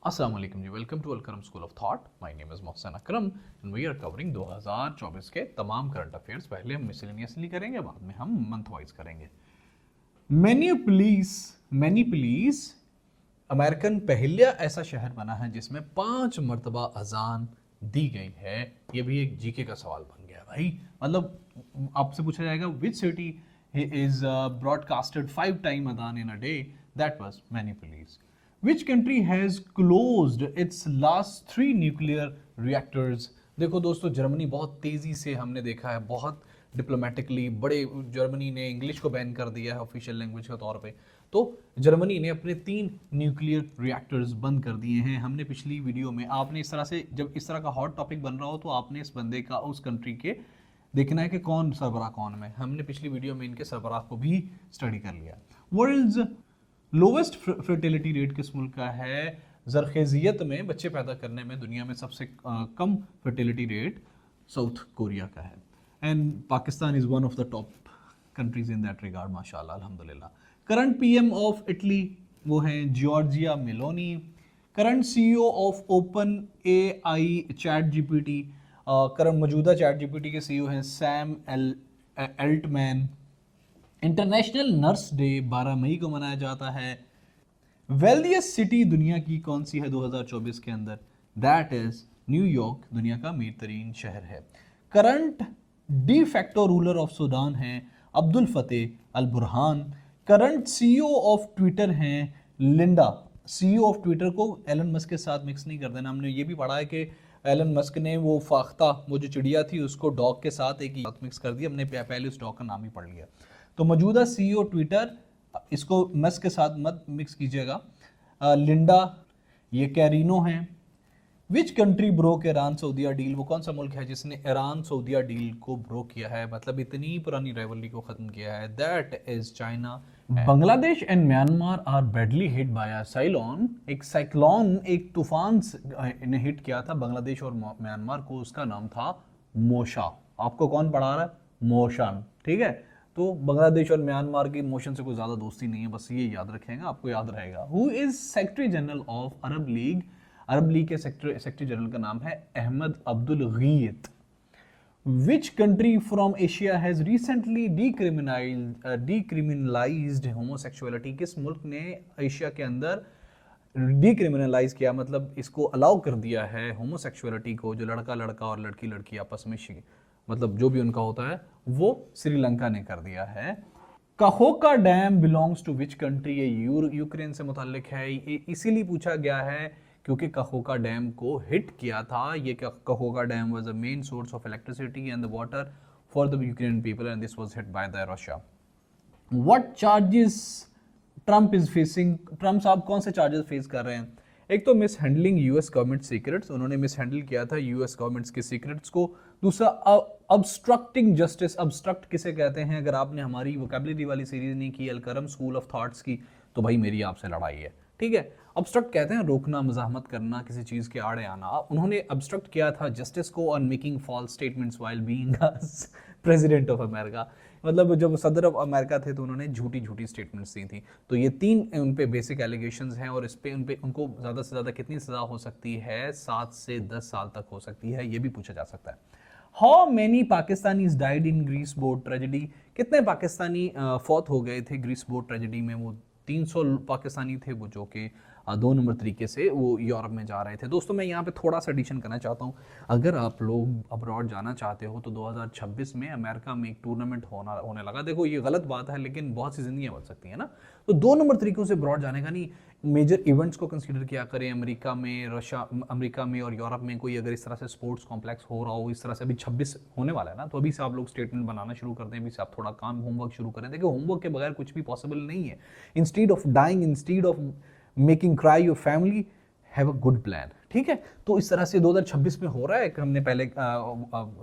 अस्सलाम वालेकुम जी, welcome to Alkaram school of thought. My name is Mohsin Akram and we are covering 2024 के तमाम करंट अफेयर्स। पहले हम मिसलेनियसली करेंगे, बाद में हम मंथ वाइज करेंगे। मैनी पुलिस अमेरिकन पहला ऐसा शहर बना है जिसमें 5 मरतबा अजान दी गई है। ये भी एक जीके का सवाल बन गया भाई। मतलब आपसे पूछा जाएगा which city is broadcasted 5 time azan in a day, that was Minneapolis. Which country has closed its last 3 nuclear reactors? देखो दोस्तों, जर्मनी बहुत तेजी से हमने देखा है, बहुत डिप्लोमेटिकली बड़े जर्मनी ने इंग्लिश को बैन कर दिया है ऑफिशियल लैंग्वेज के तौर पे। तो जर्मनी ने अपने 3 न्यूक्लियर रिएक्टर्स बंद कर दिए हैं। हमने पिछली वीडियो में, आपने इस तरह से, जब इस तरह का हॉट टॉपिक बन रहा हो तो आपने इस बंदे का, उस कंट्री के देखना है कि कौन सरबराह कौन में। हमने पिछली वीडियो में इनके सरबराह को भी स्टडी कर लिया। वर्ल्ड्स लोवेस्ट फर्टिलिटी रेट किस मुल्क का है? जरखेजियत में, बच्चे पैदा करने में दुनिया में सबसे कम फर्टिलिटी रेट साउथ कोरिया का है। And Pakistan is one of the top countries in that regard, माशाल्लाह, अल्हम्दुलिल्लाह। करंट पीएम ऑफ इटली वो हैं Giorgia Meloni. Current CEO of open AI chat GPT, current मौजूदा चैट जीपीटी के सीईओ हैं Sam Altman. International nurse day 12 मई को मनाया जाता है। वेल्दियस्ट सिटी दुनिया की कौन सी है 2024 के अंदर? दैट इज न्यूयॉर्क, दुनिया का अमीर तरीन शहर है। Current de facto ruler of Sudan हैं Abdel Fattah Al Burhan. Current CEO of Twitter हैं लिंडा। सीईओ ऑफ ट्विटर को एलन मस्क के साथ मिक्स नहीं कर देना। हमने ये भी पढ़ा है कि एलन मस्क ने वो फाख्ता, वो जो चिड़िया थी, उसको डॉग के साथ एक साथ मिक्स कर दिया। हमने पहले उस डॉग का नाम ही पढ़ लिया। तो मौजूदा सीईओ ट्विटर, इसको मस्क के साथ मत मिक्स कीजिएगा। लिंडा, ये कैरिनो हैं। Which country broke Iran Saudi deal? वो कौन सा मुल्क है जिसने ईरान सऊदीया डील को ब्रोक किया है, मतलब इतनी पुरानी राइवलरी को खत्म किया है? That is China. Bangladesh and Myanmar are badly hit by a cyclone. एक साइक्लोन, एक तूफान ने हिट किया था बांग्लादेश और म्यांमार को। उसका नाम था मोशा। आपको कौन पढ़ा रहा है? मोशन, ठीक है। तो बांग्लादेश और म्यांमार की मोशन से कोई ज़्यादा दोस्ती नहीं है, बस ये याद रखेगा, आपको याद रहेगा। Who is secretary general of Arab League? Arab League के सेक्रेटरी जनरल का नाम है Ahmed Aboul Gheit. Which country from Asia has recently decriminalised homosexuality? किस मुल्क ने एशिया के अंदर डीक्रिमिनलाइज किया, मतलब इसको अलाउ कर दिया है होमोसेक्सुअलिटी को, जो लड़का लड़का और लड़की लड़की आपस में मतलब जो भी उनका होता है, वो श्रीलंका ने कर दिया है। Kakhovka dam belongs to which country? ये यूक्रेन से मुताल्लिक है। इसीलिए पूछा गया है क्योंकि काहोका डैम को हिट किया था। ये Kakhovka dam was a main source of electricity and the water for the Ukrainian people and this was hit by the Russia. What charges Trump is facing? Trump साहब कौन से चार्जेस फेस कर रहे हैं? एक तो miss handling US government secrets, उन्होंने miss handle किया था यूएस गवर्नमेंट्स के सीक्रेट्स को। दूसरा, अब्स्ट्रक्टिंग जस्टिस। अब्स्ट्रक्ट किसे कहते हैं? अगर आपने हमारी वोकैबुलरी वाली सीरीज नहीं की अलकरम स्कूल ऑफ थॉट्स की, तो भाई मेरी आपसे लड़ाई है, ठीक है। अब्स्ट्रक्ट कहते हैं रोकना, मजाहमत करना, किसी चीज़ के आड़े आना। उन्होंने अब्स्ट्रक्ट किया था जस्टिस को on making false statements while being president of America. मतलब जब सदर ऑफ अमेरिका थे तो उन्होंने झूठी झूठी स्टेटमेंट्स दी थी। तो ये 3 उन पे बेसिक एलिगेशंस हैं और इस पे उनको ज़्यादा से ज़्यादा कितनी सज़ा हो सकती है? 7 से 10 साल तक हो सकती है, ये भी पूछा जा सकता है। How many Pakistanis died in Greece boat tragedy? कितने पाकिस्तानी फौत हो गए थे ग्रीस बोट ट्रेजेडी में? वो 300 पाकिस्तानी थे, वो जो कि 2 नंबर तरीके से वो यूरोप में जा रहे थे। दोस्तों, मैं यहाँ पे थोड़ा सा एडिशन करना चाहता हूँ। अगर आप लोग अब्रॉड जाना चाहते हो तो 2026 में अमेरिका में एक टूर्नामेंट होने लगा। देखो, ये गलत बात है लेकिन बहुत सी जिंदगियाँ बच सकती हैं ना। तो 2 नंबर तरीकों से अब्रॉड जाने का नहीं, मेजर इवेंट्स को कंसीडर किया करें। अमेरिका में और यूरोप में कोई अगर इस तरह से स्पोर्ट्स कॉम्प्लेक्स हो रहा हो, इस तरह से, अभी 26 होने वाला है ना, तो अभी से आप लोग स्टेटमेंट बनाना शुरू कर दें, अभी से आप थोड़ा काम होमवर्क शुरू करें। देखिए, होमवर्क के बगैर कुछ भी पॉसिबल नहीं है। Instead of dying, instead of making cry your family, have a good plan, ठीक है। तो इस तरह से 2026 में हो रहा है। हमने पहले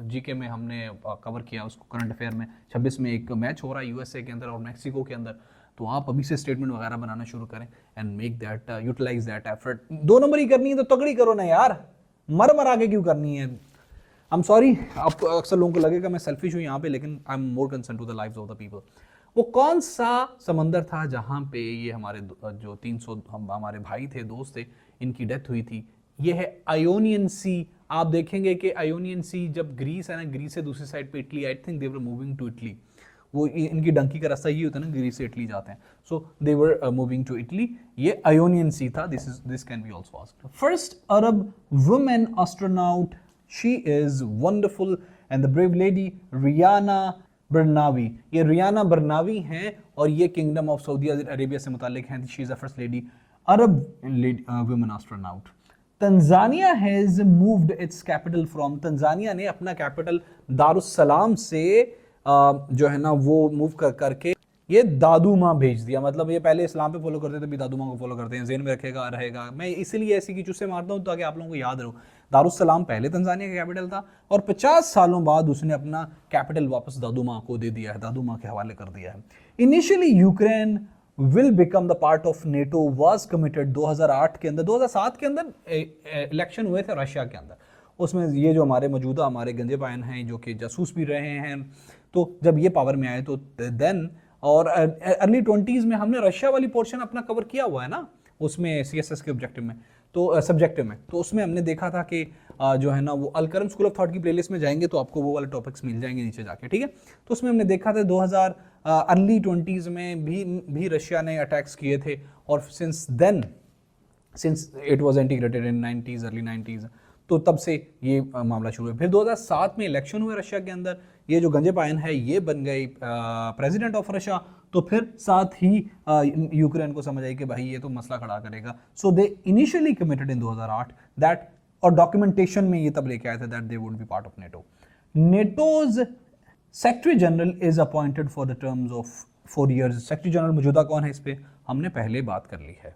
जीके में हमने कवर किया उसको, करंट अफेयर में 26 में एक मैच हो रहा है यूएसए के अंदर और मैक्सिको के अंदर। तो आप अभी से स्टेटमेंट वगैरह बनाना शुरू करें and make that, utilise that effort. 2 number ही करनी है तो तगड़ी करो ना यार, मर आगे क्यों करनी है? आई एम सॉरी, आपको अक्सर लोगों को लगेगा मैं सेल्फिश हूँ यहाँ पे, लेकिन I am more concern to the lives of the people. वो कौन सा समंदर था जहाँ पे ये हमारे जो 300 हमारे भाई थे, दोस्त थे, इनकी डेथ हुई थी। ये है आयोनियन सी। आप देखेंगे कि आयोनियन सी जब ग्रीस है ना, ग्रीस से दूसरी साइड पे Italy, I think they were moving to Italy. वो इनकी डंकी का रास्ता ये होता है ना, ग्रीस से इटली जाते हैं, so they were moving to Italy. ये आयोनियन सी था। This can be also asked. First Arab women astronaut, she is wonderful and the brave lady Rayyanah Barnawi. ये रियाना बरनावी हैं और ये किंगडम ऑफ सऊदी अरेबिया से मुतालिक हैं। She is the first lady Arab women astronaut. Tanzania has moved it's capital from, Tanzania ने अपना capital Darussalam से जो है ना वो मूव करके ये दादूमा भेज दिया। मतलब ये पहले इस्लाम पे फॉलो करते थे, अभी दादूमा को फॉलो करते हैं। जेन में रखेगा रहेगा। मैं इसीलिए ऐसी की चुस्से मारता हूँ ताकि आप लोगों को याद रहो। दारुस्सलाम पहले तंजानिया का कैपिटल था और 50 सालों बाद उसने अपना कैपिटल वापस दादूमा को दे दिया है, दादूमा के हवाले कर दिया है। Initially Ukraine will become the part of NATO was committed 2008 के अंदर। 2007 के अंदर इलेक्शन हुए थे रशिया के अंदर। उसमें ये जो हमारे मौजूदा हमारे गंजे बायन हैं जो कि जासूस भी रहे हैं, तो जब ये पावर में आए तो देन और अर्ली 20s में हमने रशिया वाली पोर्शन अपना कवर किया हुआ है ना उसमें CSS के ऑब्जेक्टिव में, तो सब्जेक्टिव में, तो उसमें हमने देखा था कि जो है ना वो अलकरम स्कूल ऑफ थॉट की प्लेलिस्ट में जाएंगे तो आपको वो वाले टॉपिक्स मिल जाएंगे नीचे जाके, ठीक है। तो उसमें हमने देखा था 2000 अर्ली 20s में भी रशिया ने अटैक्स किए थे और since it was integrated in 90s early 90s, तो तब से ये मामला शुरू हुआ। फिर 2007 में इलेक्शन हुए रशिया के अंदर, ये जो गंजे पायन है ये बन गई प्रेसिडेंट ऑफ रशिया, तो फिर साथ ही यूक्रेन को समझ आई कि भाई ये तो मसला खड़ा करेगा। सो दे इनिशियली कमिटेड इन 2008 दैट, और डॉक्यूमेंटेशन में ये तब लेके आए थे that they would be part of NATO. NATO's secretary general is appointed for the terms of 4 years। Secretary general मौजूदा कौन है, इस पर हमने पहले बात कर ली है।